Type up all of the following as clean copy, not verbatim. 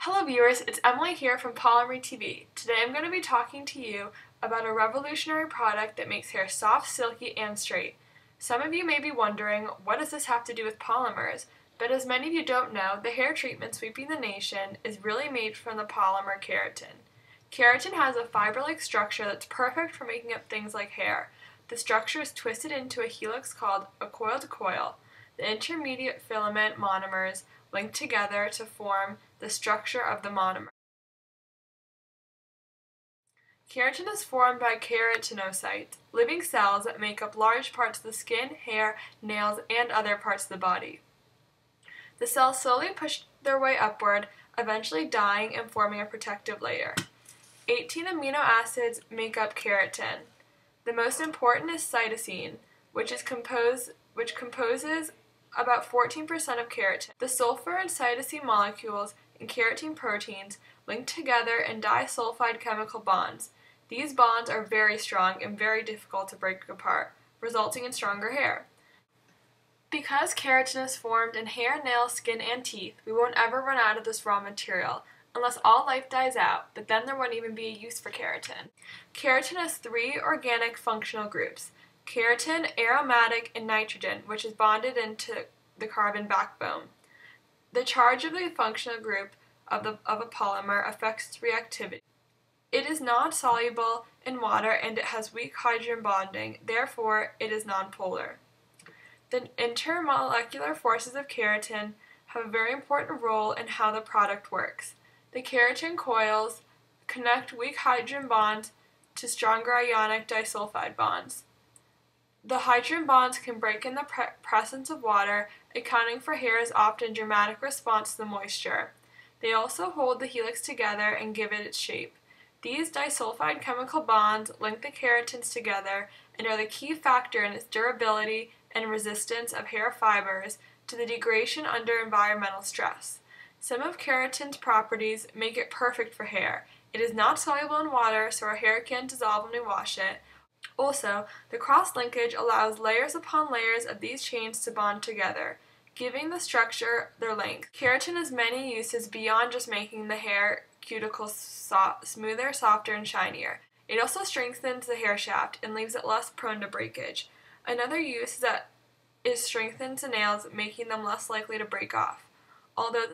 Hello viewers, it's Emily here from Polymer TV. Today I'm going to be talking to you about a revolutionary product that makes hair soft, silky, and straight. Some of you may be wondering, what does this have to do with polymers? But as many of you don't know, the hair treatment sweeping the nation is really made from the polymer keratin. Keratin has a fiber-like structure that's perfect for making up things like hair. The structure is twisted into a helix called a coil-to-coil. The intermediate filament monomers link together to form the structure of the monomer. Keratin is formed by keratinocytes, living cells that make up large parts of the skin, hair, nails, and other parts of the body. The cells slowly push their way upward, eventually dying and forming a protective layer. 18 amino acids make up keratin. The most important is cytosine, which composes about 14% of keratin. The sulfur and cytosine molecules in keratin proteins link together in disulfide chemical bonds. These bonds are very strong and very difficult to break apart, resulting in stronger hair. Because keratin is formed in hair, nails, skin, and teeth, we won't ever run out of this raw material, unless all life dies out, but then there won't even be a use for keratin. Keratin has three organic functional groups: keratin, aromatic, and nitrogen, which is bonded into the carbon backbone. The charge of the functional group of a polymer affects its reactivity. It is non-soluble in water and it has weak hydrogen bonding, therefore it is nonpolar. The intermolecular forces of keratin have a very important role in how the product works. The keratin coils connect weak hydrogen bonds to stronger ionic disulfide bonds. The hydrogen bonds can break in the presence of water, accounting for hair's often dramatic response to the moisture. They also hold the helix together and give it its shape. These disulfide chemical bonds link the keratins together and are the key factor in its durability and resistance of hair fibers to the degradation under environmental stress. Some of keratin's properties make it perfect for hair. It is not soluble in water, so our hair can't dissolve when we wash it. Also, the cross-linkage allows layers upon layers of these chains to bond together, giving the structure their length. Keratin has many uses beyond just making the hair cuticles smoother, softer, and shinier. It also strengthens the hair shaft and leaves it less prone to breakage. Another use is that it strengthens the nails, making them less likely to break off. Although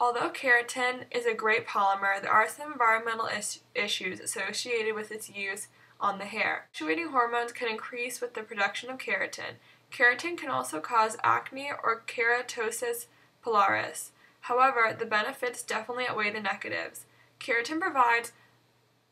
keratin is a great polymer, there are some environmental issues associated with its use on the hair. Fluctuating hormones can increase with the production of keratin. Keratin can also cause acne or keratosis pilaris. However, the benefits definitely outweigh the negatives. Keratin provides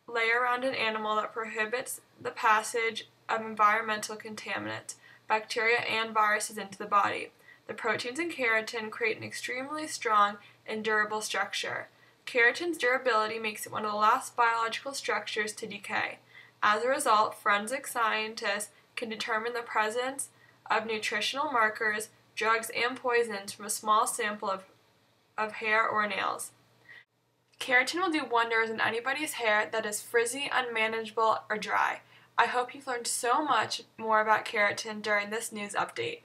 a layer around an animal that prohibits the passage of environmental contaminants, bacteria, and viruses into the body. The proteins in keratin create an extremely strong and durable structure. Keratin's durability makes it one of the last biological structures to decay. As a result, forensic scientists can determine the presence of nutritional markers, drugs, and poisons from a small sample of hair or nails. Keratin will do wonders in anybody's hair that is frizzy, unmanageable, or dry. I hope you've learned so much more about keratin during this news update.